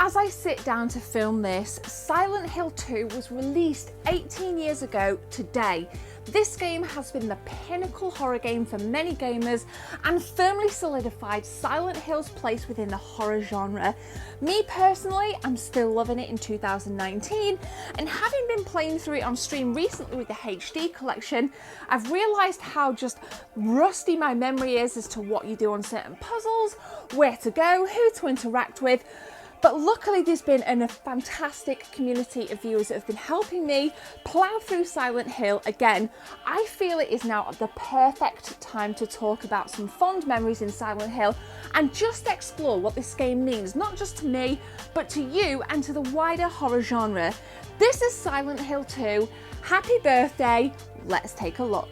As I sit down to film this, Silent Hill 2 was released 18 years ago today. This game has been the pinnacle horror game for many gamers and firmly solidified Silent Hill's place within the horror genre. Me personally, I'm still loving it in 2019, and having been playing through it on stream recently with the HD collection, I've realised how just rusty my memory is as to what you do on certain puzzles, where to go, who to interact with. But luckily there's been a fantastic community of viewers that have been helping me plough through Silent Hill again. I feel it is now the perfect time to talk about some fond memories in Silent Hill and just explore what this game means, not just to me, but to you and to the wider horror genre. This is Silent Hill 2. Happy birthday, let's take a look.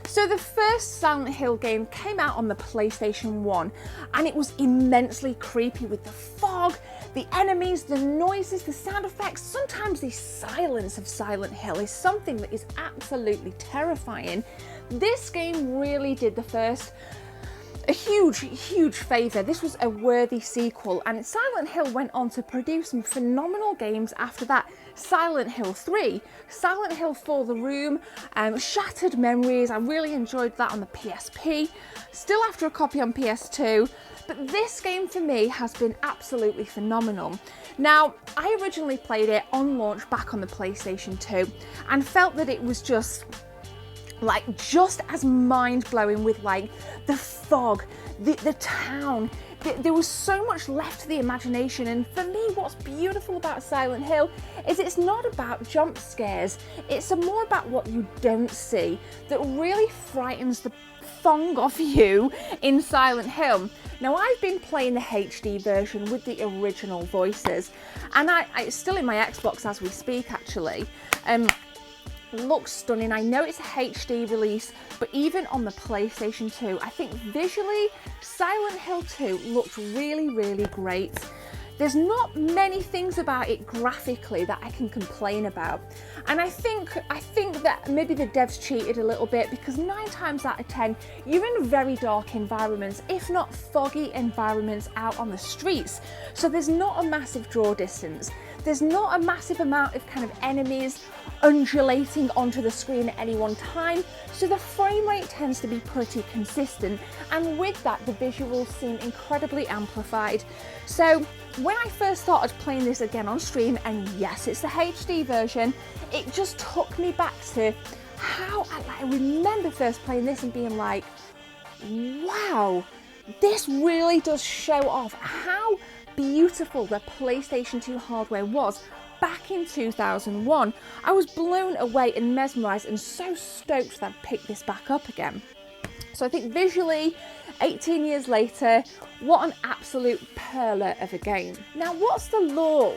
So the first Silent Hill game came out on the PlayStation 1 and it was immensely creepy with the fog, the enemies, the noises, the sound effects. Sometimes the silence of Silent Hill is something that is absolutely terrifying. This game really did the first a huge favour. This was a worthy sequel, and Silent Hill went on to produce some phenomenal games after that. Silent Hill 3, Silent Hill 4 The Room, Shattered Memories. I really enjoyed that on the PSP. Still after a copy on PS2, but this game for me has been absolutely phenomenal. Now, I originally played it on launch back on the PlayStation 2 and felt that it was just as mind-blowing with like the fog, the town. There was so much left to the imagination, and for me what's beautiful about Silent Hill is it's not about jump scares, it's more about what you don't see that really frightens the thong off you in Silent Hill. Now, I've been playing the HD version with the original voices, and it's still in my Xbox as we speak actually. Looks stunning. I know it's a HD release, but even on the PlayStation 2, I think visually Silent Hill 2 looked really great. There's not many things about it graphically that I can complain about, and I think that maybe the devs cheated a little bit, because 9 times out of 10 you're in very dark environments, if not foggy environments out on the streets, so there's not a massive draw distance. There's not a massive amount of kind of enemies undulating onto the screen at any one time, so the frame rate tends to be pretty consistent, and with that the visuals seem incredibly amplified. So when I first started playing this again on stream, and yes, it's the HD version, it just took me back to how I remember first playing this and being like, wow, this really does show off how beautiful the PlayStation 2 hardware was back in 2001. I was blown away and mesmerised and so stoked that I'd picked this back up again. So I think visually, 18 years later, what an absolute perler of a game. Now, what's the lure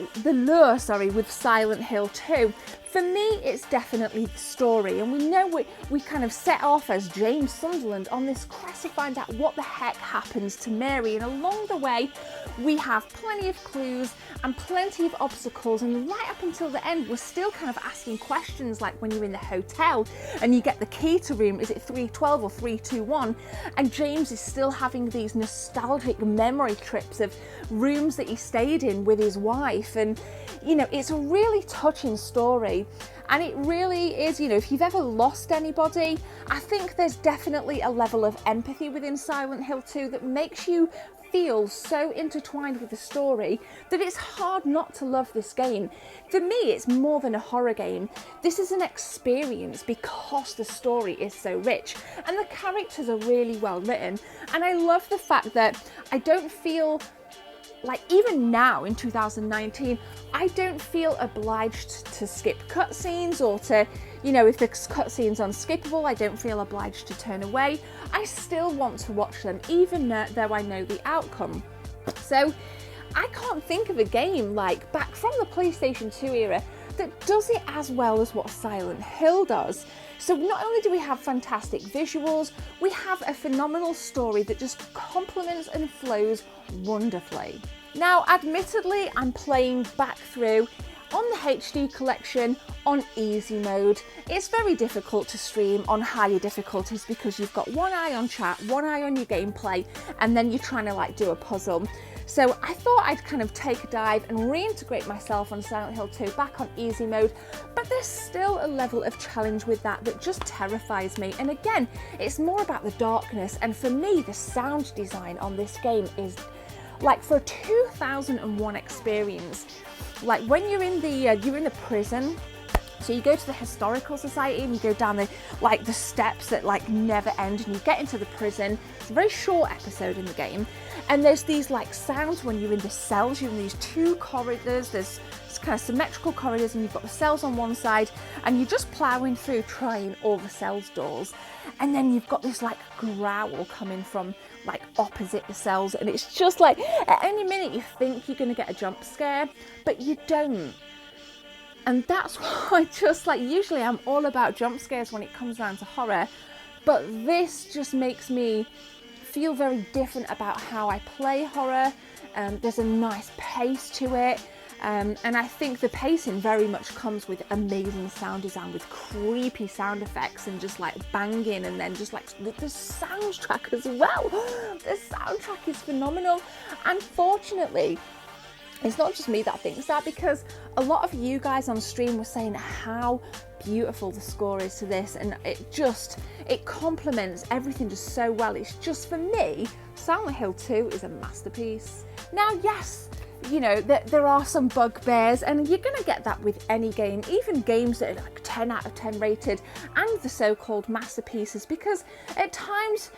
with Silent Hill 2? For me, it's definitely the story, and we know we kind of set off as James Sunderland on this quest to find out what the heck happens to Mary, and along the way we have plenty of clues and plenty of obstacles, and right up until the end we're still kind of asking questions, like when you're in the hotel and you get the key to room, is it 312 or 321, and James is still having these nostalgic memory trips of rooms that he stayed in with his wife, and you know, it's a really touching story. And it really is, you know, if you've ever lost anybody, I think there's definitely a level of empathy within Silent Hill 2 that makes you feel so intertwined with the story that it's hard not to love this game. For me, it's more than a horror game. This is an experience because the story is so rich and the characters are really well written. And I love the fact that I don't feel like, even now in 2019, I don't feel obliged to skip cutscenes, or to, you know, if the cutscene's unskippable, I don't feel obliged to turn away. I still want to watch them, even though I know the outcome. So I can't think of a game like back from the PlayStation 2 era that does it as well as what Silent Hill does. So not only do we have fantastic visuals, we have a phenomenal story that just complements and flows wonderfully. Now, admittedly, I'm playing back through on the HD collection on easy mode. It's very difficult to stream on higher difficulties because you've got one eye on chat, one eye on your gameplay, and then you're trying to like do a puzzle. So I thought I'd kind of take a dive and reintegrate myself on Silent Hill 2 back on easy mode, but there's still a level of challenge with that just terrifies me. And again, it's more about the darkness, and for me, the sound design on this game is like, for a 2001 experience, like when you're in the prison. So you go to the historical society and you go down the steps that like never end, and you get into the prison. It's a very short episode in the game, and there's these like sounds when you're in the cells. You're in these two corridors. There's kind of symmetrical corridors, and you've got the cells on one side, and you're just ploughing through trying all the cells doors, and then you've got this like growl coming from like opposite the cells, and it's just like at any minute you think you're going to get a jump scare, but you don't. And that's why usually I'm all about jump scares when it comes down to horror, but this just makes me feel very different about how I play horror. There's a nice pace to it, and I think the pacing very much comes with amazing sound design, with creepy sound effects and just like banging, and then just like the soundtrack as well. The soundtrack is phenomenal. Unfortunately, it's not just me that thinks that, because a lot of you guys on stream were saying how beautiful the score is to this, and it complements everything just so well. It's just, for me, Silent Hill 2 is a masterpiece. Now, yes, you know, there are some bugbears, and you're going to get that with any game, even games that are like 10 out of 10 rated, and the so-called masterpieces, because at times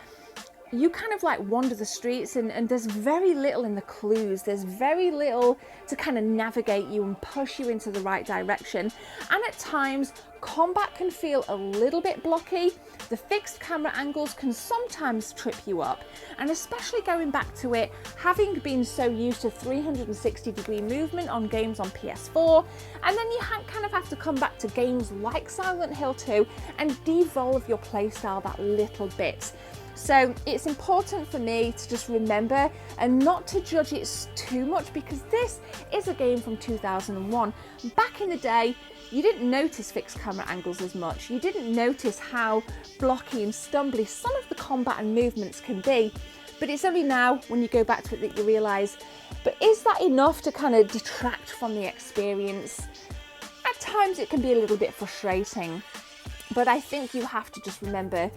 you kind of like wander the streets and there's very little in the clues. There's very little to kind of navigate you and push you into the right direction. And at times, combat can feel a little bit blocky. The fixed camera angles can sometimes trip you up. And especially going back to it, having been so used to 360-degree movement on games on PS4, and then you kind of have to come back to games like Silent Hill 2 and devolve your playstyle that little bit. So it's important for me to just remember and not to judge it too much, because this is a game from 2001. Back in the day, you didn't notice fixed camera angles as much. You didn't notice how blocky and stumbly some of the combat and movements can be. But it's only now when you go back to it that you realise, but is that enough to kind of detract from the experience? At times it can be a little bit frustrating, but I think you have to just remember,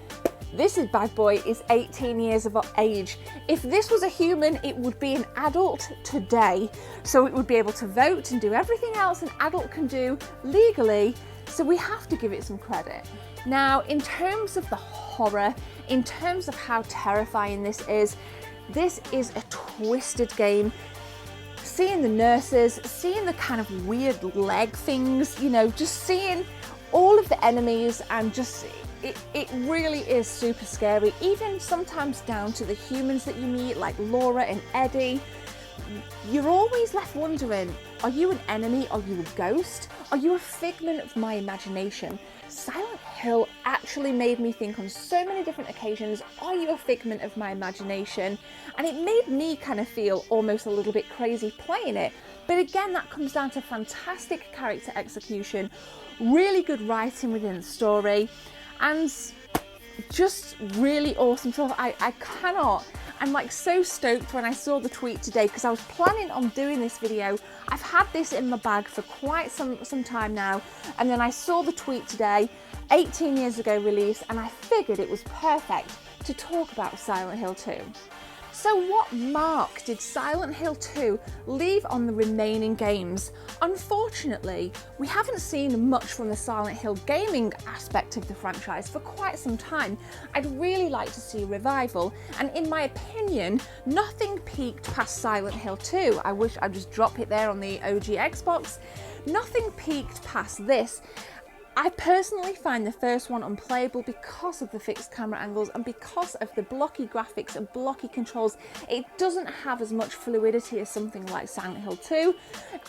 this bad boy is 18 years of age. If this was a human, it would be an adult today. So it would be able to vote and do everything else an adult can do legally. So we have to give it some credit. Now, in terms of the horror, in terms of how terrifying this is a twisted game. Seeing the nurses, seeing the kind of weird leg things, you know, just seeing all of the enemies, and just it really is super scary, even sometimes down to the humans that you meet, like Laura and Eddie. You're always left wondering, are you an enemy? Are you a ghost? Are you a figment of my imagination? Silent Hill actually made me think on so many different occasions, are you a figment of my imagination? And it made me kind of feel almost a little bit crazy playing it. But again, that comes down to fantastic character execution, really good writing within the story, and just really awesome stuff. I'm like so stoked when I saw the tweet today, because I was planning on doing this video. I've had this in my bag for quite some time now, and then I saw the tweet today, 18 years ago release, and I figured it was perfect to talk about Silent Hill 2. So what mark did Silent Hill 2 leave on the remaining games? Unfortunately, we haven't seen much from the Silent Hill gaming aspect of the franchise for quite some time. I'd really like to see a revival, and in my opinion, nothing peaked past Silent Hill 2. I wish I'd just drop it there on the OG Xbox. Nothing peaked past this. I personally find the first one unplayable because of the fixed camera angles and because of the blocky graphics and blocky controls. It doesn't have as much fluidity as something like Silent Hill 2.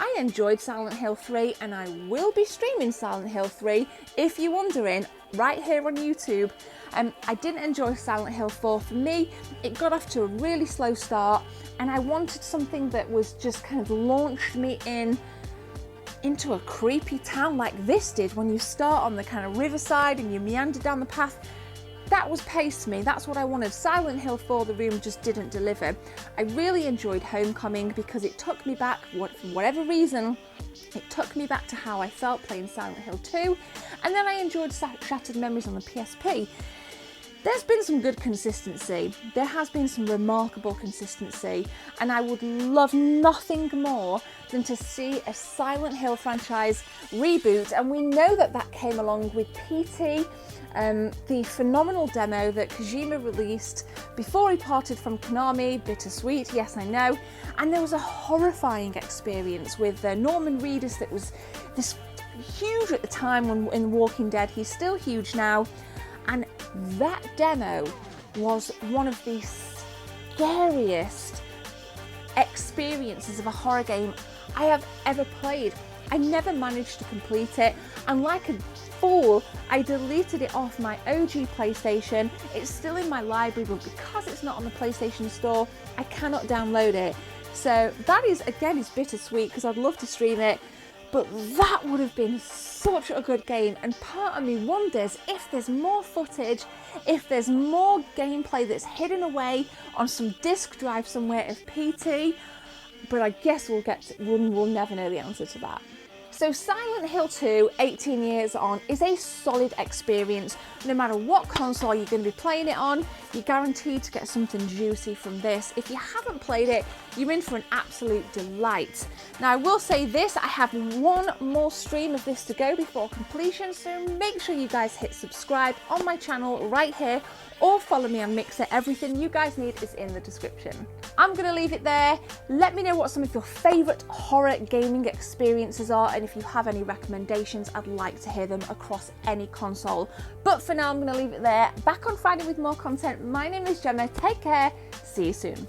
I enjoyed Silent Hill 3, and I will be streaming Silent Hill 3, if you're wondering, right here on YouTube. I didn't enjoy Silent Hill 4. For me, it got off to a really slow start, and I wanted something that was just kind of launched me in into a creepy town like this did when you start on the kind of riverside and you meander down the path. That was paced to me, that's what I wanted. Silent Hill 4 The Room just didn't deliver. I really enjoyed Homecoming because it took me back, for whatever reason, it took me back to how I felt playing Silent Hill 2, and then I enjoyed Shattered Memories on the PSP. There's been some good consistency, there has been some remarkable consistency, and I would love nothing more than to see a Silent Hill franchise reboot, and we know that that came along with PT, the phenomenal demo that Kojima released before he parted from Konami. Bittersweet, yes I know, and there was a horrifying experience with Norman Reedus that was this huge at the time when in Walking Dead. He's still huge now, and that demo was one of the scariest experiences of a horror game I have ever played. I never managed to complete it, and like a fool, I deleted it off my OG PlayStation. It's still in my library, but because it's not on the PlayStation Store, I cannot download it. So that is, again, is bittersweet because I'd love to stream it, but that would have been such a good game, and part of me wonders if there's more footage, if there's more gameplay that's hidden away on some disk drive somewhere of PT, but I guess we'll never know the answer to that. So Silent Hill 2, 18 years on, is a solid experience. No matter what console you're going to be playing it on, you're guaranteed to get something juicy from this. If you haven't played it, you're in for an absolute delight. Now I will say this, I have one more stream of this to go before completion, so make sure you guys hit subscribe on my channel right here, or follow me on Mixer. Everything you guys need is in the description. I'm going to leave it there. Let me know what some of your favourite horror gaming experiences are, and if you have any recommendations, I'd like to hear them across any console. But for now, I'm going to leave it there. Back on Friday with more content. My name is Gemma. Take care. See you soon.